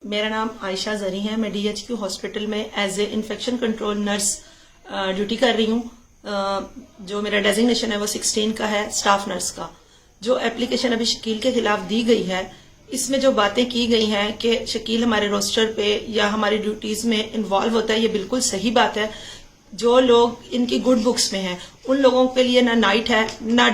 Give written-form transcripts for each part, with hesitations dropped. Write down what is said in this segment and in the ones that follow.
میرا نام عائشہ زری ہے. میں DHQ ہاسپٹل میں ایز اے انفیکشن کنٹرول نرس ڈیوٹی کر رہی ہوں. جو میرا ڈیزگنیشن ہے وہ 16 کا ہے اسٹاف نرس کا. جو اپلیکیشن ابھی شکیل کے خلاف دی گئی ہے اس میں جو باتیں کی گئی ہیں کہ شکیل ہمارے روسٹر پہ یا ہماری ڈیوٹیز میں انوالو ہوتا ہے، یہ بالکل صحیح بات ہے. جو لوگ ان کی گڈ بکس میں ہیں ان لوگوں کے لیے نہ نائٹ ہے، نہ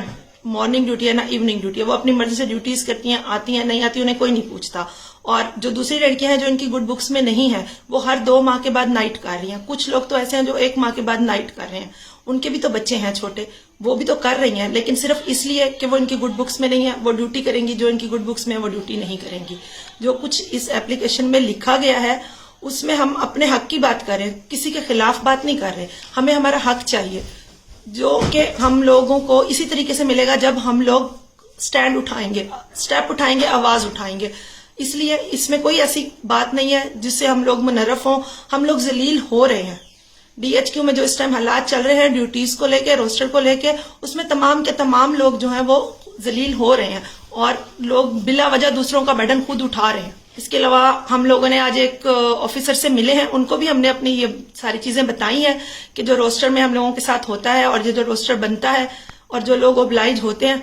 مارننگ ڈیوٹی ہے، نہ ایوننگ ڈیوٹی ہے. وہ اپنی مرضی سے ڈیوٹیز کرتی ہیں، آتی ہیں، نہیں آتی انہیں کوئی نہیں پوچھتا. اور جو دوسری لڑکیاں ہیں جو ان کی گڈ بکس میں نہیں ہیں وہ ہر 2 ماہ کے بعد نائٹ کر رہی ہیں. کچھ لوگ تو ایسے ہیں جو 1 ماہ کے بعد نائٹ کر رہے ہیں. ان کے بھی تو بچے ہیں چھوٹے، وہ بھی تو کر رہی ہیں، لیکن صرف اس لیے کہ وہ ان کی گڈ بکس میں نہیں ہے وہ ڈیوٹی کریں گی. جو ان کی گڈ بکس میں ہے وہ ڈیوٹی نہیں کریں گی. جو کچھ اس ایپلیکیشن میں لکھا گیا ہے اس میں ہم اپنے حق کی بات کر رہے ہیں، کسی کے خلاف بات نہیں کر رہے. ہمیں ہمارا حق چاہیے جو کہ ہم لوگوں کو اسی طریقے سے ملے گا جب ہم لوگ سٹینڈ اٹھائیں گے، سٹیپ اٹھائیں گے، آواز اٹھائیں گے. اس لیے اس میں کوئی ایسی بات نہیں ہے جس سے ہم لوگ منحرف ہوں. ہم لوگ ذلیل ہو رہے ہیں. DHQ میں جو اس ٹائم حالات چل رہے ہیں ڈیوٹیز کو لے کے، روسٹر کو لے کے، اس میں تمام کے تمام لوگ جو ہیں وہ ذلیل ہو رہے ہیں اور لوگ بلا وجہ دوسروں کا برڈن خود اٹھا رہے ہیں. اس کے علاوہ ہم لوگوں نے آج ایک آفیسر سے ملے ہیں، ان کو بھی ہم نے اپنی یہ ساری چیزیں بتائی ہیں کہ جو روسٹر میں ہم لوگوں کے ساتھ ہوتا ہے اور جو روسٹر بنتا ہے اور جو لوگ اوبلائج ہوتے ہیں،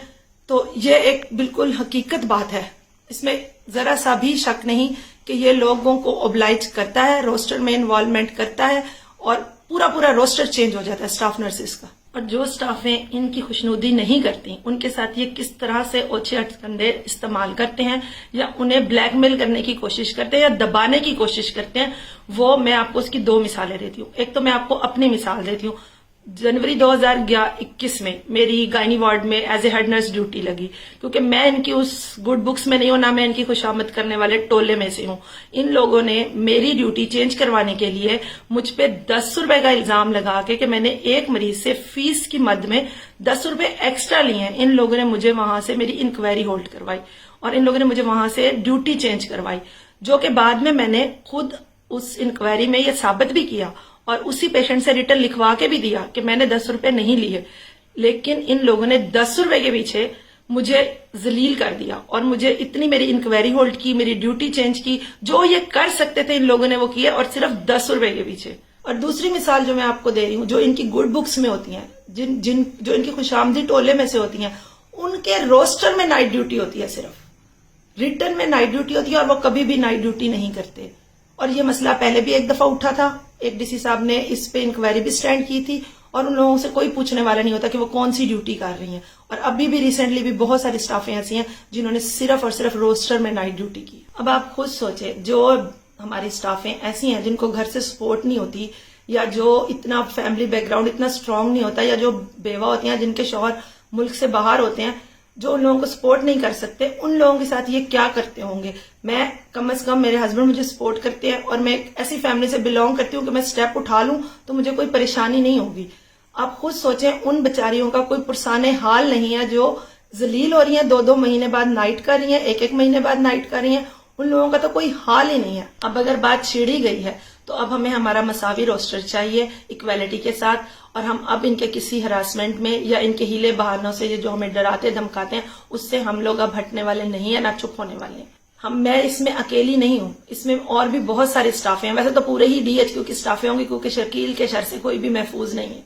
تو یہ ایک بالکل حقیقت بات ہے. اس میں ذرا سا بھی شک نہیں کہ یہ لوگوں کو اوبلائج کرتا ہے، روسٹر میں انوالومنٹ کرتا ہے اور پورا روسٹر چینج ہو جاتا ہے اسٹاف نرسز کا. اور جو اسٹافیں ان کی خوشنودی نہیں کرتی ان کے ساتھ یہ کس طرح سے اوچھے ہتھکنڈے استعمال کرتے ہیں یا انہیں بلیک میل کرنے کی کوشش کرتے ہیں یا دبانے کی کوشش کرتے ہیں، وہ میں آپ کو اس کی 2 مثالیں دیتی ہوں. ایک تو میں آپ کو اپنی مثال دیتی ہوں. جنوری 2021 میں میری گائنی وارڈ میں as a head nurse duty لگی، کیونکہ میں ان کی اس گڈ بکس میں نہیں ہوں، نہ میں ان کی خوشامد کرنے والے ٹولے میں سے ہوں. ان لوگوں نے میری ڈیوٹی چینج کروانے کے لیے مجھ پہ 10 روپے کا الزام لگا کے کہ میں نے ایک مریض سے فیس کی مد میں 10 روپے ایکسٹرا لیے ہیں. ان لوگوں نے مجھے وہاں سے میری انکوائری ہولڈ کروائی اور ان لوگوں نے مجھے وہاں سے ڈیوٹی چینج کروائی، جو کہ بعد میں نے خود اس انکوائری میں یہ ثابت بھی کیا اور اسی پیشنٹ سے ریٹن لکھوا کے بھی دیا کہ میں نے 10 روپے نہیں لیے. لیکن ان لوگوں نے 10 روپے کے پیچھے مجھے ذلیل کر دیا اور مجھے اتنی میری انکوائری ہولڈ کی، میری ڈیوٹی چینج کی. جو یہ کر سکتے تھے ان لوگوں نے وہ کیا، اور صرف 10 روپے کے پیچھے. اور دوسری مثال جو میں آپ کو دے رہی ہوں، جو ان کی گڈ بکس میں ہوتی ہیں، جو ان کی خوشامدی ٹولے میں سے ہوتی ہیں، ان کے روسٹر میں نائٹ ڈیوٹی ہوتی ہے، صرف ریٹن میں نائٹ ڈیوٹی ہوتی ہے اور وہ کبھی بھی نائٹ ڈیوٹی نہیں کرتے. اور یہ مسئلہ پہلے بھی ایک دفعہ اٹھا تھا، ایک DC صاحب نے اس پہ انکوائری بھی سٹینڈ کی تھی اور ان لوگوں سے کوئی پوچھنے والا نہیں ہوتا کہ وہ کون سی ڈیوٹی کر رہی ہیں. اور ابھی بھی ریسنٹلی بھی بہت ساری اسٹافیں ایسی ہیں جنہوں نے صرف اور صرف روسٹر میں نائٹ ڈیوٹی کی. اب آپ خود سوچیں، جو ہماری اسٹافیں ایسی ہیں جن کو گھر سے سپورٹ نہیں ہوتی یا جو اتنا فیملی بیک گراؤنڈ اتنا اسٹرانگ نہیں ہوتا، یا جو بیوہ ہوتی ہیں جن کے شوہر ملک سے باہر ہوتے ہیں، جو ان لوگوں کو سپورٹ نہیں کر سکتے، ان لوگوں کے ساتھ یہ کیا کرتے ہوں گے. میں کم از کم میرے ہسبینڈ مجھے سپورٹ کرتے ہیں اور میں ایک ایسی فیملی سے بلونگ کرتی ہوں کہ میں سٹیپ اٹھا لوں تو مجھے کوئی پریشانی نہیں ہوگی. آپ خود سوچیں، ان بیچاریوں کا کوئی پرسان حال نہیں ہے جو ذلیل ہو رہی ہیں، 2 مہینے بعد نائٹ کر رہی ہیں، 1 مہینے بعد نائٹ کر رہی ہیں. ان لوگوں کا تو کوئی حال ہی نہیں ہے. اب اگر بات چھیڑی گئی ہے تو اب ہمیں ہمارا مساوی روسٹر چاہیے ایکویلٹی کے ساتھ، اور ہم اب ان کے کسی ہراسمنٹ میں یا ان کے ہیلے بہانوں سے جو ہمیں ڈراتے دھمکاتے ہیں اس سے ہم لوگ اب ہٹنے والے نہیں ہیں، نہ چپ ہونے والے ہیں. میں اس میں اکیلی نہیں ہوں، اس میں اور بھی بہت سارے اسٹاف ہیں. ویسے تو پورے ہی DHQ کی اسٹافیں ہوں گی کیونکہ شکیل کے شر سے کوئی بھی محفوظ نہیں ہے.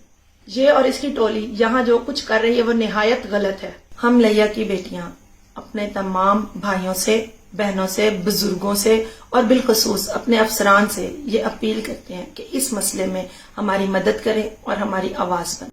یہ اور اس کی ٹولی یہاں جو کچھ کر رہی ہے وہ نہایت غلط ہے. ہم لیا کی بیٹیاں اپنے تمام بھائیوں سے، بہنوں سے، بزرگوں سے اور بالخصوص اپنے افسران سے یہ اپیل کرتے ہیں کہ اس مسئلے میں ہماری مدد کریں اور ہماری آواز بنیں.